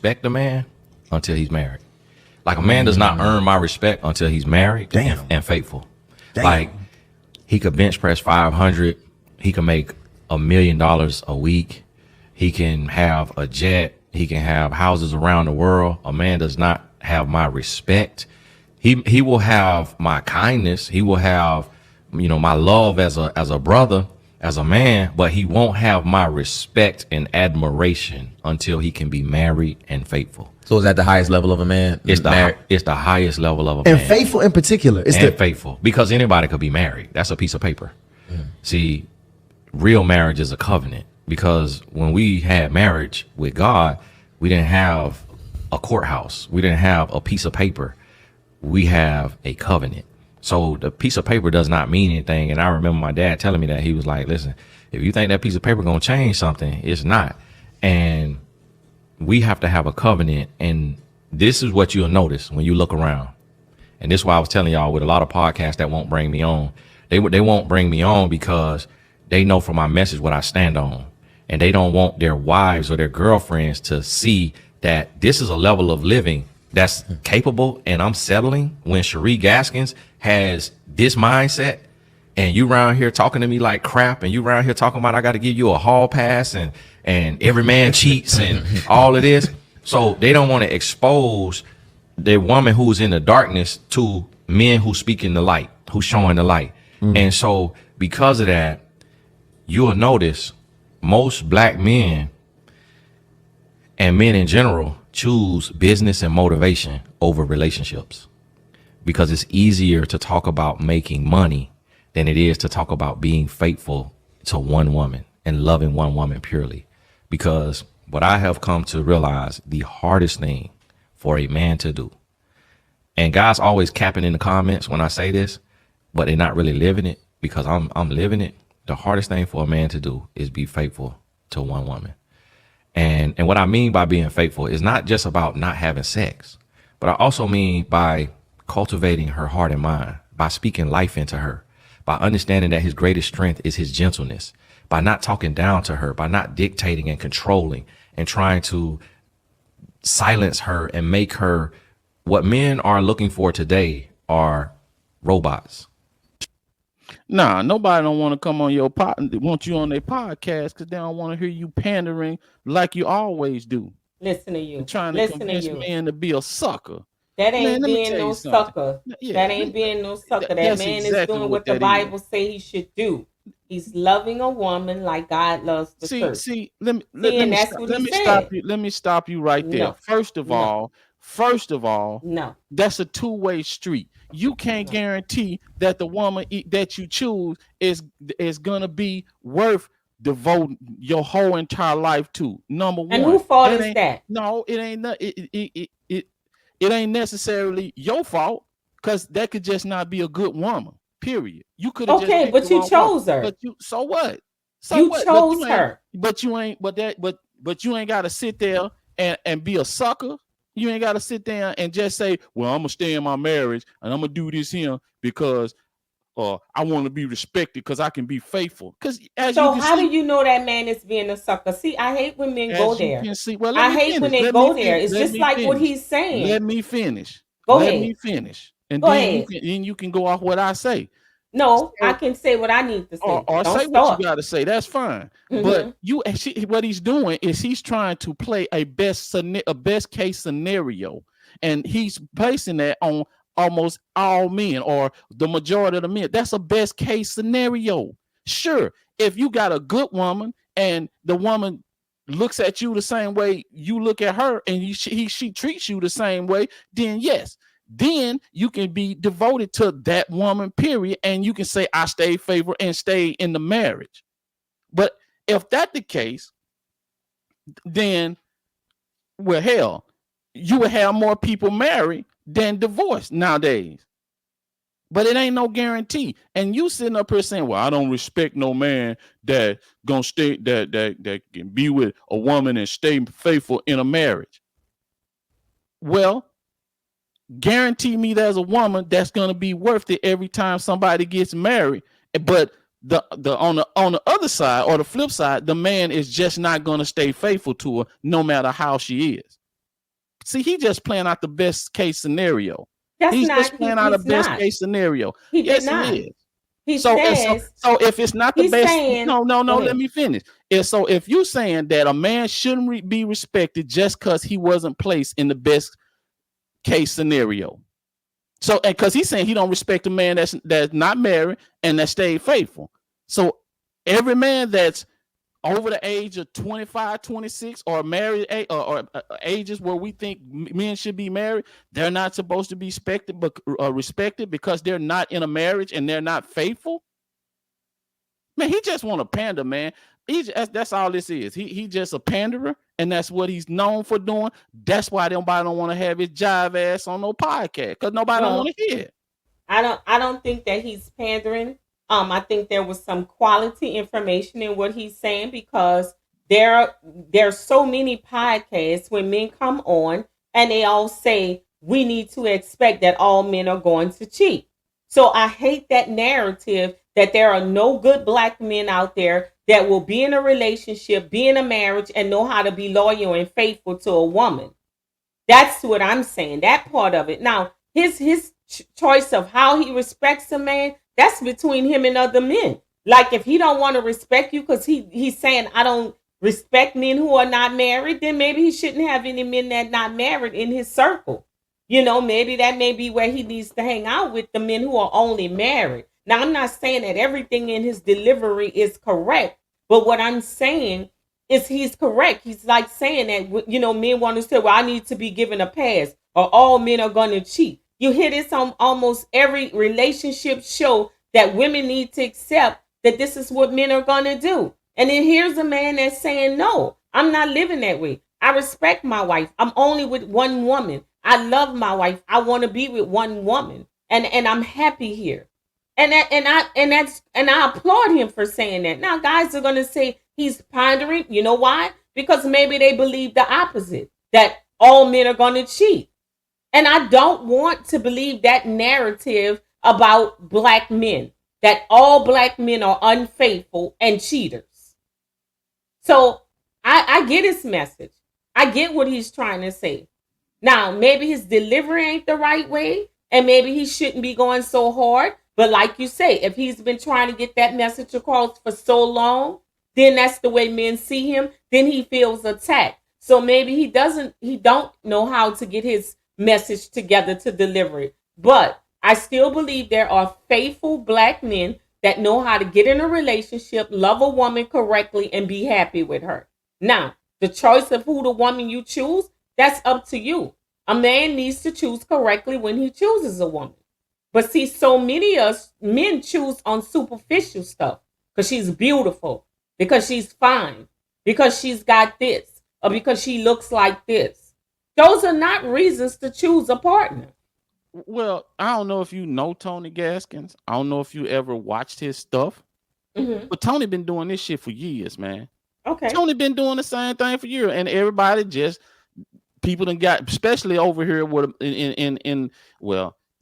respect a man until he's married. Like a man does not earn my respect until he's married and faithful. Damn. Like he could bench press 500. He can make $1 million a week. He can have a jet. He can have houses around the world. A man does not have my respect. He will have my kindness. He will have, my love as a brother, as a man, but he won't have my respect and admiration until he can be married and faithful. So is that the highest level of a man? It's the highest level of a man. And faithful in particular. Faithful, because anybody could be married. That's a piece of paper. See, real marriage is a covenant, because when we had marriage with God, we didn't have a courthouse. We didn't have a piece of paper. We have a covenant. So the piece of paper does not mean anything. And I remember my dad telling me that. He was like, listen, if you think that piece of paper going to change something, it's not. And we have to have a covenant. And this is what you'll notice when you look around. And this is why I was telling y'all, with a lot of podcasts that won't bring me on, they won't bring me on because they know from my message what I stand on. And they don't want their wives or their girlfriends to see that this is a level of living that's capable, and I'm settling. When Tony Gaskins has this mindset, and you around here talking to me like crap, and you around here talking about I got to give you a hall pass, and every man cheats and all of this. So they don't want to expose the woman who's in the darkness to men who speak in the light, who's showing the light. And so because of that, you'll notice most black men and men in general choose business and motivation over relationships, because it's easier to talk about making money than it is to talk about being faithful to one woman and loving one woman purely. Because what I have come to realize, the hardest thing for a man to do, and guys always capping in the comments when I say this, but they're not really living it, because I'm living it. The hardest thing for a man to do is be faithful to one woman. And what I mean by being faithful is not just about not having sex, but I also mean by cultivating her heart and mind, by speaking life into her, by understanding that his greatest strength is his gentleness, by not talking down to her, by not dictating and controlling and trying to silence her and make her. What men are looking for today are robots. Nah, nobody don't want to come on your want you on their podcast because they don't want to hear you pandering like you always do. Listen to you. You're trying to convince men to be a sucker. That ain't being no sucker. That ain't being no sucker. That man is doing what the Bible say he should do. He's loving a woman like God loves the church. Let me stop you right there. No. First of all, no. That's a two-way street. You can't guarantee that the woman that you choose is gonna be worth devoting your whole entire life to. Number one. And who fault is that? No, it ain't. It ain't necessarily your fault, because that could just not be a good woman. Period. You could have but you chose her. But so what? So you chose her. But you ain't. But you ain't got to sit there and be a sucker. You ain't got to sit there and just say, well, I'm going to stay in my marriage and I'm going to do this here because I want to be respected because I can be faithful. So how do you know that man is being a sucker? See, I hate when men go there. I hate when they go there. It's just like what he's saying. Let me finish. Let me finish. And then you can go off what I say. No, I can say what I need to say. Or say what you got to say. That's fine. But what he's doing is he's trying to play a best case scenario, and he's placing that on almost all men or the majority of the men. That's a best case scenario. Sure, if you got a good woman and the woman looks at you the same way you look at her, and she treats you the same way, then yes. Then you can be devoted to that woman, period. And you can say, I stay faithful and stay in the marriage. But if that's the case, then, well, hell, you would have more people married than divorced nowadays. But it ain't no guarantee. And you sitting up here saying, well, I don't respect no man that gonna stay, that can be with a woman and stay faithful in a marriage. Well, guarantee me there's a woman that's going to be worth it every time somebody gets married. But the on the other side, or the flip side, the man is just not going to stay faithful to her no matter how she is. See, he just playing out the best case scenario. He's just playing out a best case scenario. He did not. He is. He so if it's not the best, no, let me finish. So if you're saying that a man shouldn't be respected just because he wasn't placed in the best case scenario, so because he's saying he don't respect a man that's not married and that stayed faithful. So every man that's over the age of 25, 26, or married, or ages where we think men should be married, they're not supposed to be respected because they're not in a marriage and they're not faithful. Man, he just want to pander, man. That's all this is. He just a panderer, and that's what he's known for doing. That's why nobody don't want to have his jive ass on no podcast, because nobody don't want to hear it. I don't think that he's pandering. I think there was some quality information in what he's saying, because there's so many podcasts when men come on and they all say we need to expect that all men are going to cheat. So I hate that narrative that there are no good black men out there that will be in a relationship, be in a marriage, and know how to be loyal and faithful to a woman. That's what I'm saying, that part of it. Now, his choice of how he respects a man, that's between him and other men. Like, if he don't want to respect you because he's saying, I don't respect men who are not married, then maybe he shouldn't have any men that not married in his circle. You know, maybe that may be where he needs to hang out with the men who are only married. Now, I'm not saying that everything in his delivery is correct, but what I'm saying is he's correct. He's like saying that, you know, men want to say, well, I need to be given a pass, or all men are going to cheat. You hear this on almost every relationship show, that women need to accept that this is what men are going to do. And then here's a man that's saying, no, I'm not living that way. I respect my wife. I'm only with one woman. I love my wife. I want to be with one woman, and I'm happy here. And I applaud him for saying that. Now, guys are going to say he's pondering. You know why? Because maybe they believe the opposite, that all men are going to cheat. And I don't want to believe that narrative about black men, that all black men are unfaithful and cheaters. So I get his message. I get what he's trying to say. Now, maybe his delivery ain't the right way, and maybe he shouldn't be going so hard. But like you say, if he's been trying to get that message across for so long, then that's the way men see him. Then he feels attacked. So maybe he don't know how to get his message together to deliver it. But I still believe there are faithful black men that know how to get in a relationship, love a woman correctly, and be happy with her. Now, the choice of who the woman you choose, that's up to you. A man needs to choose correctly when he chooses a woman. But see, so many of us men choose on superficial stuff, because she's beautiful, because she's fine, because she's got this, or because she looks like this. Those are not reasons to choose a partner. Well, I don't know if you know Tony Gaskins. I don't know if you ever watched his stuff. Mm-hmm. But Tony been doing this shit for years, man. Okay. Tony been doing the same thing for years, and everybody just, people done got, especially over here with in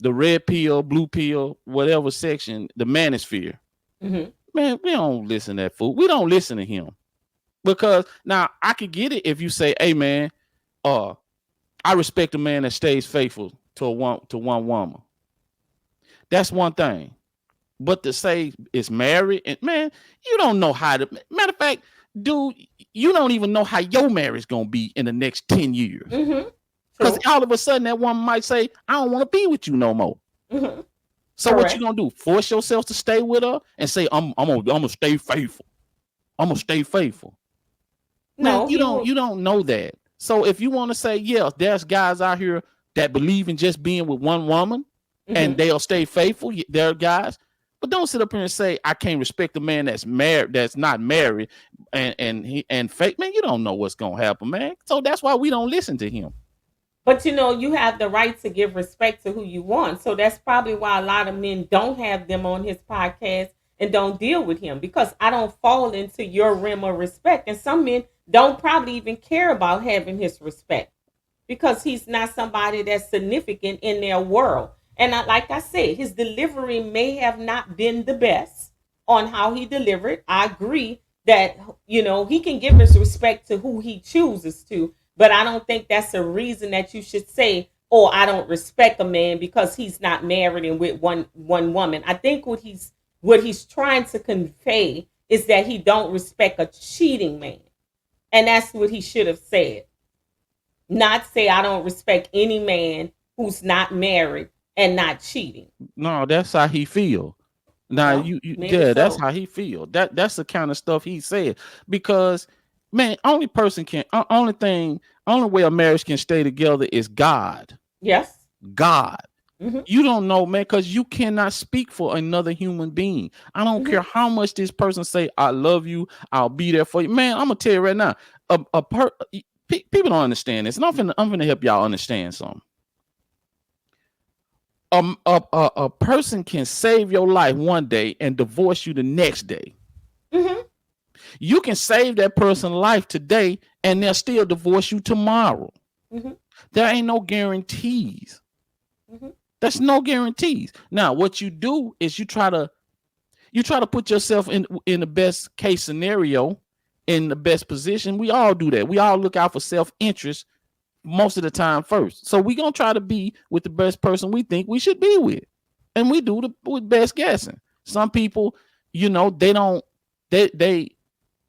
the red pill, blue pill, whatever section, the manosphere. Mm-hmm. Man, we don't listen to that fool. We don't listen to him, because now I could get it if you say, "Hey, man, I respect a man that stays faithful to one woman." That's one thing. But to say it's married, and man, you don't know how to. Matter of fact, dude, you don't even know how your marriage gonna be in the next 10 years. Mm-hmm. Because all of a sudden that woman might say, I don't want to be with you no more. Mm-hmm. So correct. What you gonna do? Force yourself to stay with her and say, I'm gonna stay faithful. I'm gonna stay faithful. No, man, you don't know that. So if you want to say, yeah, there's guys out here that believe in just being with one woman, mm-hmm. and they'll stay faithful. There are guys, but don't sit up here and say I can't respect a man that's married, that's not married, and fake. Man, you don't know what's gonna happen, man. So that's why we don't listen to him. But you have the right to give respect to who you want. So that's probably why a lot of men don't have them on his podcast and don't deal with him, because I don't fall into your realm of respect. And some men don't probably even care about having his respect, because he's not somebody that's significant in their world. And like I said, his delivery may have not been the best on how he delivered. I agree that, he can give his respect to who he chooses to. But I don't think that's a reason that you should say, "Oh, I don't respect a man because he's not married and with one woman." I think what he's trying to convey is that he don't respect a cheating man, and that's what he should have said. Not say, "I don't respect any man who's not married and not cheating." No, that's how he feel. Now Well, maybe yeah, that's so. how he feel. That's the kind of stuff he said. Because man, only way a marriage can stay together is God. Yes. God. Hmm. You don't know, man, because you cannot speak for another human being. I don't Hmm. care how much this person say, "I love you, I'll be there for you." Man, I'm gonna tell you right now, people don't understand this, and I'm finna help y'all understand something. A person can save your life one day and divorce you the next day. Hmm. You can save that person's life today and they'll still divorce you tomorrow. Hmm. There ain't no guarantees. Hmm. There's no guarantees. Now, what you do is you try to put yourself in the best case scenario, in the best position. We all do that. We all look out for self-interest most of the time first. So we gonna try to be with the best person we think we should be with, and we do with best guessing. Some people, they don't they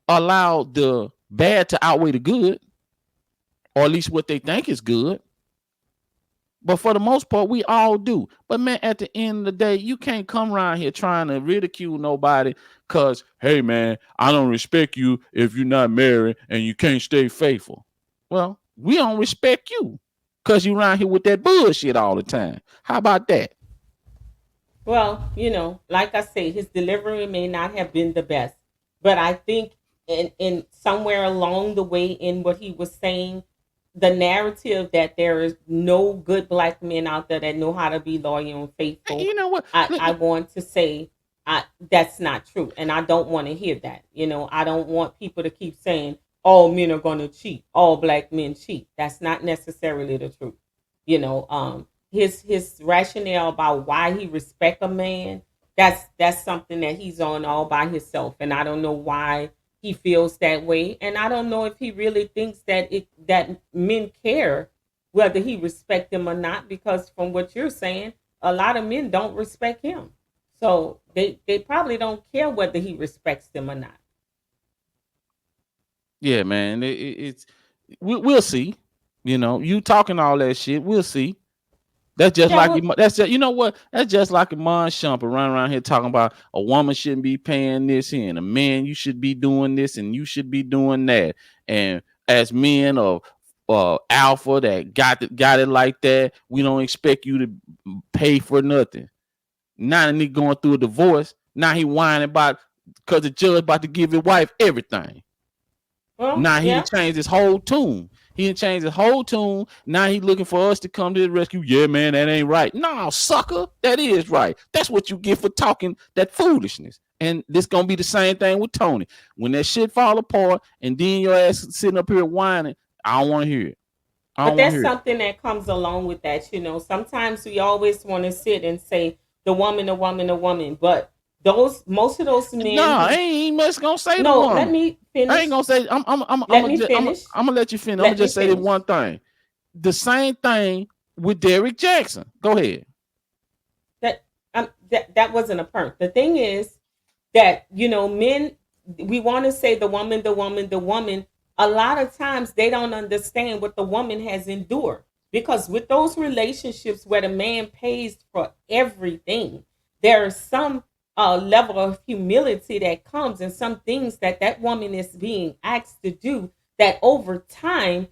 allow the bad to outweigh the good, or at least what they think is good. But for the most part, we all do. But man, at the end of the day, you can't come around here trying to ridicule nobody because, hey man, I don't respect you if you're not married and you can't stay faithful. Well, we don't respect you because you around here with that bullshit all the time. How about that? Well, like I say, his delivery may not have been the best, but I think in somewhere along the way in what he was saying, the narrative that there is no good black men out there that know how to be loyal and Hey, faithful, you know what? I want to say that's not true, and I don't want to hear that. I don't want people to keep saying all men are going to cheat, all black men cheat. That's not necessarily the truth. His rationale about why he respect a man, that's something that he's on all by himself, and I don't know why he feels that way, and I don't know if he really thinks that men care whether he respect them or not, because from what you're saying, a lot of men don't respect him, so they probably don't care whether he respects them or not. Yeah, man. It's we'll see. You talking all that shit. We'll see. That's just Yeah, like well, that's just, you know what? That's just like a Mon Shumper running around here talking about a woman shouldn't be paying this here, and a man you should be doing this and you should be doing that. And as men or alpha that got it like that, we don't expect you to pay for nothing. Now the nigga going through a divorce. Now he whining about because the judge about to give his wife everything. well, Now he done yeah. changed his whole tune. He done changed his whole tune. Now he looking for us to come to the rescue. Yeah, man, that ain't right. No, sucker, that is right. That's what you get for talking that foolishness. And this gonna be the same thing with Tony. When that shit fall apart and then your ass sitting up here whining, I don't want to hear it. I But don't want to that's hear it. something that comes along with that. Sometimes we always want to sit and say the woman, the woman, the woman. But most of those No, men I who, ain't much gonna say the no, let woman. me I ain't finish. gonna say. I'm Let gonna me finish. I'm gonna let you finish. I'm gonna Let me just say this finish. one thing. The same thing with Derrick Jackson. Go ahead. That wasn't a perk. The thing is that men, we want to say the woman, the woman, the woman. A lot of times they don't understand what the woman has endured, because with those relationships where the man pays for everything, there is some level of humility that comes, and some things that woman is being asked to do that over time,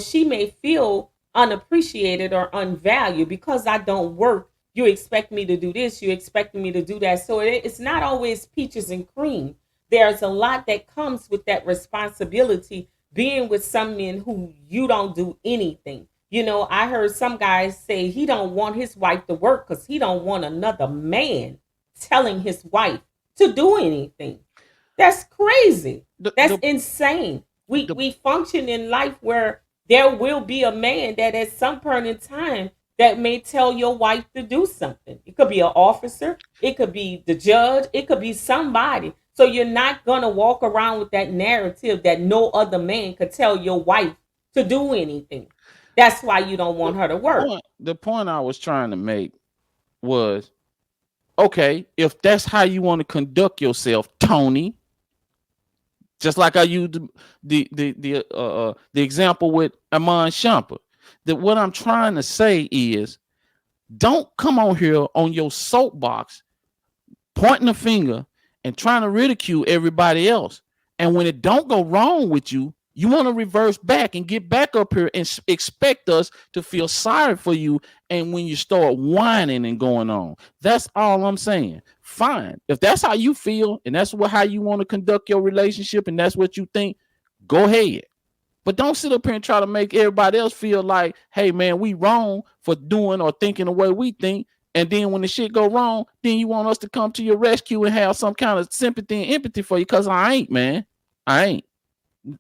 she may feel unappreciated or unvalued. Because I don't work, you expect me to do this, you expect me to do that. So it's not always peaches and cream. There's a lot that comes with that responsibility, being with some men who you don't do anything. I heard some guys say he don't want his wife to work because he don't want another man telling his wife to do anything. That's crazy. The That's the insane. We the we function in life where there will be a man that at some point in time that may tell your wife to do something. It could be an officer, it could be the judge, it could be somebody. So you're not gonna walk around with that narrative that no other man could tell your wife to do anything. That's why you don't want her to work. The point I was trying to make was, okay, if that's how you want to conduct yourself, Tony, just like I used the example with Amon Shumpert, that what I'm trying to say is, don't come on here on your soapbox pointing a finger and trying to ridicule everybody else. And when it don't go wrong with you, you want to reverse back and get back up here and expect us to feel sorry for you. And when you start whining and going on, that's all I'm saying. Fine. If that's how you feel and that's how you want to conduct your relationship and that's what you think, go ahead. But don't sit up here and try to make everybody else feel like, hey, man, we wrong for doing or thinking the way we think. And then when the shit go wrong, then you want us to come to your rescue and have some kind of sympathy and empathy for you, because I ain't, man. I ain't.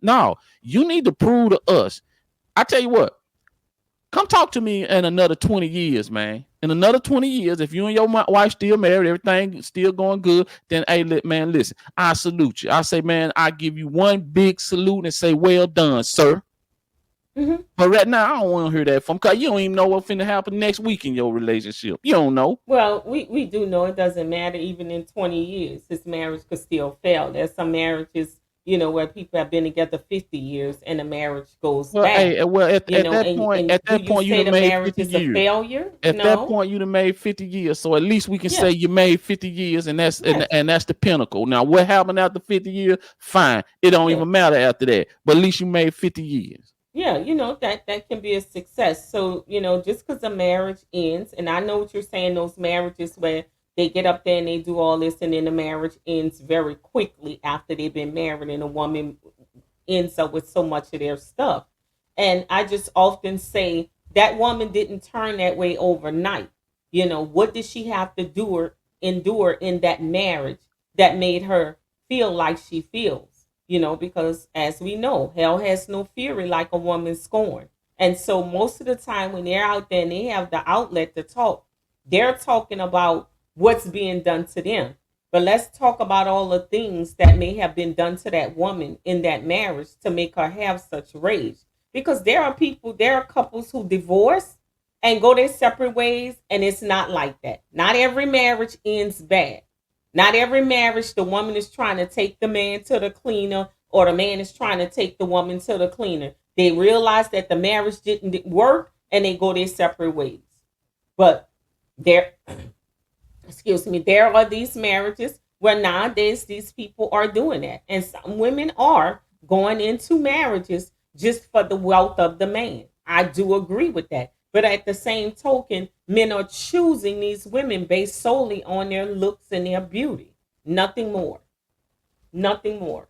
No, you need to prove to us. I tell you what, come talk to me in another 20 years, man. In another 20 years, if you and your wife still married, everything still going good, then, hey, man, listen, I salute you. I say, man, I give you one big salute and say, well done, sir. Mm-hmm. But right now, I don't want to hear that from, because you don't even know what's finna happen next week in your relationship. You don't know. Well, we do know it doesn't matter. Even in 20 years, this marriage could still fail. There's some marriages, where people have been together 50 years and the marriage goes back. Hey, well, at that point, you made 50 years. Failure? At that point, you made 50 years. So at least we can say you made 50 years, and that's and that's the pinnacle. Now, what happened after 50 years? Fine, it don't even matter after that. But at least you made 50 years. Yeah, that can be a success. So just because a marriage ends, and I know what you're saying, those marriages where they get up there and they do all this, and then the marriage ends very quickly after they've been married, and a woman ends up with so much of their stuff. And I just often say that woman didn't turn that way overnight. What did she have to endure in that marriage that made her feel like she feels? Because as we know, hell has no fury like a woman scorned. And so most of the time when they're out there and they have the outlet to talk, they're talking about what's being done to them. But let's talk about all the things that may have been done to that woman in that marriage to make her have such rage. Because there are couples who divorce and go their separate ways, and it's not like that. Not every marriage ends bad. Not every marriage, the woman is trying to take the man to the cleaner, or the man is trying to take the woman to the cleaner. They realize that the marriage didn't work and they go their separate ways. But there are these marriages where nowadays these people are doing that. And some women are going into marriages just for the wealth of the man. I do agree with that. But at the same token, men are choosing these women based solely on their looks and their beauty. Nothing more. Nothing more.